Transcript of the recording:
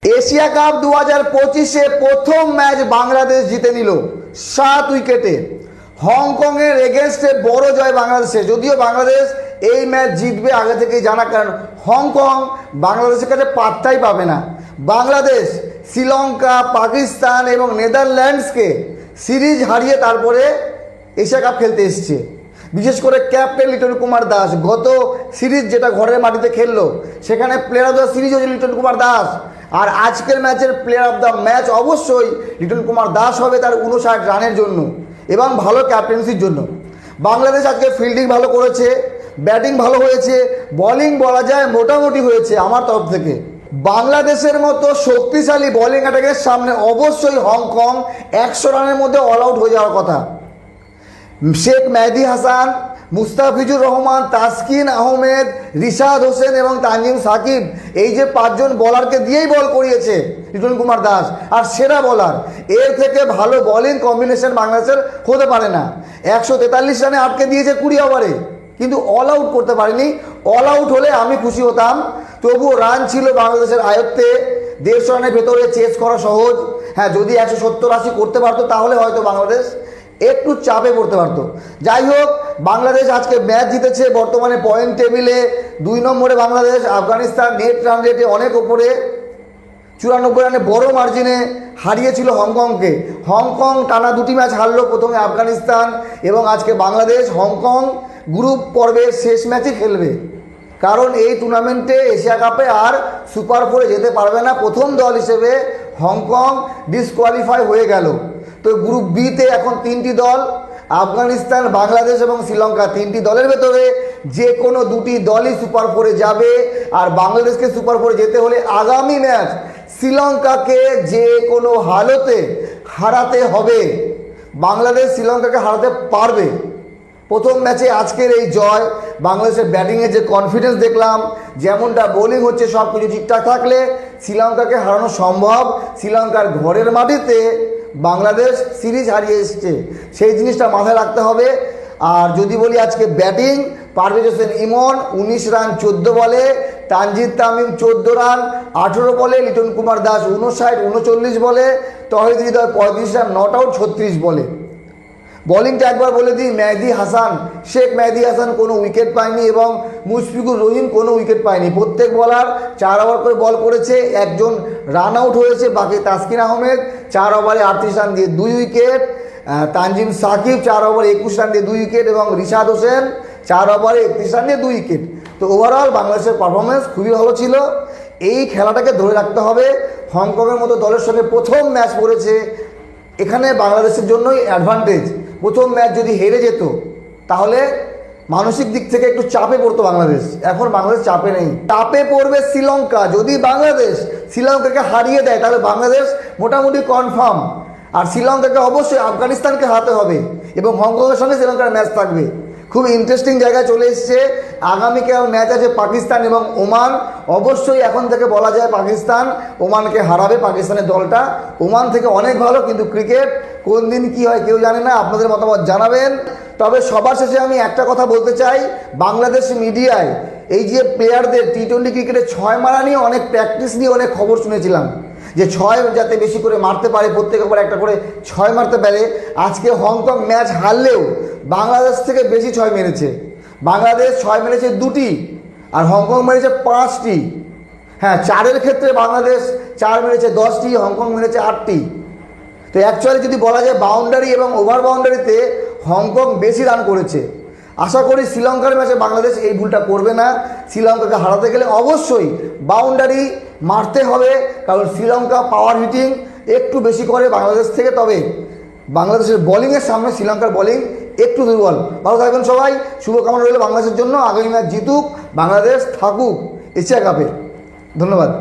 Asia cup 2025-এ প্রথম match Bangladesh জিতে নিল 7 উইকেটে। হংকংয়ের এগেনস্টে বড় জয় বাংলাদেশে। যদিও বাংলাদেশ এই ম্যাচ জিতবে আগে থেকেই জানা, কারণ হংকং বাংলাদেশের কাছে পাত্তাই পাবে না। বাংলাদেশ শ্রীলঙ্কা, পাকিস্তান এবং নেদারল্যান্ডসকে সিরিজ হারিয়ে তারপরে এশিয়া কাপ খেলতে এসছে। বিশেষ করে ক্যাপ্টেন লিটন কুমার দাস গত সিরিজ যেটা ঘরের মাটিতে খেললো সেখানে প্লেয়ার অফ দ্য সিরিজ হচ্ছে লিটন কুমার দাস। আর আজকের ম্যাচের প্লেয়ার অফ দ্য ম্যাচ অবশ্যই লিটন কুমার দাস হবে তার 59 রানের জন্য এবং ভালো ক্যাপ্টেন্সির জন্য। বাংলাদেশ আজকে ফিল্ডিং ভালো করেছে, ব্যাটিং ভালো হয়েছে, বোলিং বলা যায় মোটামুটি হয়েছে আমার তরফ থেকে। বাংলাদেশের মতো শক্তিশালী বোলিং অ্যাটাকের সামনে অবশ্যই হংকং 100 রানের মধ্যে অল আউট হয়ে যাওয়ার কথা। শেখ মেহেদী হাসান, মুস্তাফিজুর রহমান, তাসকিন আহমেদ, রিশাদ হোসেন এবং তানজিম সাকিব, এই যে 5 জন বলারকে দিয়েই বল করিয়েছে লিটন কুমার দাস। আর সেরা বলার, এর থেকে ভালো বোলিং কম্বিনেশন বাংলাদেশের হতে পারে না। 143 রানে আটকে দিয়েছে 20 ওভারে, কিন্তু অল আউট করতে পারেনি। অল আউট হলে আমি খুশি হতাম, তবুও রান ছিল বাংলাদেশের আয়ত্তে। 150 রানের ভেতরে চেস করা সহজ। হ্যাঁ, যদি 170-80 করতে পারতো তাহলে হয়তো বাংলাদেশ একটু চাপে পড়তে পারতো। যাই হোক, বাংলাদেশ আজকে ম্যাচ জিতেছে। বর্তমানে পয়েন্ট টেবিলে 2 নম্বরে বাংলাদেশ। আফগানিস্তান নেট রান রেটে অনেক ওপরে, 94 রানে বড় মার্জিনে হারিয়েছিল হংকংকে। হংকং টানা 2টি ম্যাচ হারলো, প্রথমে আফগানিস্তান এবং আজকে বাংলাদেশ। হংকং গ্রুপ পর্বের শেষ ম্যাচই খেলবে, কারণ এই টুর্নামেন্টে এশিয়া কাপে আর সুপার 4-এ যেতে পারবে না। প্রথম দল হিসেবে হংকং ডিসকোয়ালিফাই হয়ে গেল। তো গ্রুপ বিতে এখন 3টি দল, আফগানিস্তান, বাংলাদেশ এবং শ্রীলঙ্কা। 3টি দলের ভেতরে যে কোনো 2টি দলই সুপার 4-এ যাবে। আর বাংলাদেশকে সুপার 4-এ যেতে হলে আগামী ম্যাচ শ্রীলঙ্কাকে যে কোনো হালতে হারাতে হবে। বাংলাদেশ শ্রীলঙ্কাকে হারাতে পারবে। প্রথম ম্যাচে আজকের এই জয়, বাংলাদেশের ব্যাটিংয়ে যে কনফিডেন্স দেখলাম, যেমনটা বোলিং হচ্ছে, সব কিছু ঠিকঠাক থাকলে শ্রীলঙ্কাকে হারানো সম্ভব। শ্রীলঙ্কার ঘরের মাটিতে বাংলাদেশ সিরিজ হারিয়ে এসছে, সেই জিনিসটা মাথায় রাখতে হবে। আর যদি বলি আজকে ব্যাটিং, পারভেজ হোসেন ইমন 19 রান 14 বলে, তানজিদ তামিম 14 রান 18 বলে, লিটন কুমার দাস 59-39 বলে, তৌহিদ হৃদয় 35 রান নট আউট 36 বলে। বোলিংটা একবার বলে দিই, মেহেদী হাসান, শেখ মেহেদী হাসান কোনো উইকেট পায়নি এবং মুশফিকুর রহিম কোনো উইকেট পায়নি। প্রত্যেক বলার 4 ওভার করে বল করেছে, একজন রান আউট হয়েছে। বাকি তাসকিন আহমেদ 4 ওভারে 38 রান দিয়ে 2 উইকেট, তানজিম সাকিব 4 ওভারে 21 রান দিয়ে 2 উইকেট এবং রিশাদ হোসেন 4 ওভারে 31 রান দিয়ে 2 উইকেট। তো ওভারঅল বাংলাদেশের পারফরমেন্স খুবই ভালো ছিল। এই খেলাটাকে ধরে রাখতে হবে। হংকংয়ের মতো দলের সঙ্গে প্রথম ম্যাচ পড়েছে, এখানে বাংলাদেশের জন্যই অ্যাডভান্টেজ। প্রথম ম্যাচ যদি হেরে যেত তাহলে মানসিক দিক থেকে একটু চাপে পড়তো বাংলাদেশ। এখন বাংলাদেশ চাপে নেই, চাপে পড়বে শ্রীলঙ্কা। যদি বাংলাদেশ শ্রীলঙ্কাকে হারিয়ে দেয় তাহলে বাংলাদেশ মোটামুটি কনফার্ম। আর শ্রীলঙ্কাকে অবশ্যই আফগানিস্তানকে হারাতে হবে এবং হংকংয়ের সঙ্গে শ্রীলঙ্কার ম্যাচ থাকবে। খুব ইন্টারেস্টিং জায়গায় চলে এসছে। আগামীকাল ম্যাচ আছে পাকিস্তান এবং ওমান। অবশ্যই এখন থেকে বলা যায় পাকিস্তান ওমানকে হারাবে। পাকিস্তানের দলটা ওমান থেকে অনেক ভালো, কিন্তু ক্রিকেট কোন দিন কী হয় কেউ জানে না। আপনাদের মতামত জানাবেন। তবে সবার শেষে আমি একটা কথা বলতে চাই, বাংলাদেশ মিডিয়ায় এই যে প্লেয়ারদের T20 ক্রিকেটে 6 মারা নিয়ে অনেক প্র্যাকটিস নিয়ে অনেক খবর শুনেছিলাম, যে 6 যাতে বেশি করে মারতে পারে, প্রত্যেক ওভার একটা করে 6 মারতে পারে। আজকে হংকং ম্যাচ হারলেও বাংলাদেশ থেকে বেশি 6 মেরেছে। বাংলাদেশ 6 মেরেছে 2টি আর হংকং মেরেছে 5টি। হ্যাঁ, 4-এর ক্ষেত্রে বাংলাদেশ 4 মেরেছে 10টি, হংকং মেরেছে 8টি। তো অ্যাকচুয়ালি যদি বলা যায় বাউন্ডারি এবং ওভার বাউন্ডারিতে হংকং বেশি রান করেছে। আশা করি শ্রীলঙ্কার ম্যাচে বাংলাদেশ এই ভুলটা করবে না। শ্রীলঙ্কাকে হারাতে গেলে অবশ্যই বাউন্ডারি মারতে হবে, কারণ শ্রীলঙ্কা পাওয়ার হিটিং একটু বেশি করে বাংলাদেশ থেকে। তবে বাংলাদেশের বোলিংয়ের সামনে শ্রীলঙ্কার বোলিং একটু দুর্বল। ভালো থাকবেন সবাই, শুভকামনা রইল বাংলাদেশের জন্য। আগামী ম্যাচ জিতুক, বাংলাদেশ থাকুক এশিয়া কাপে। ধন্যবাদ।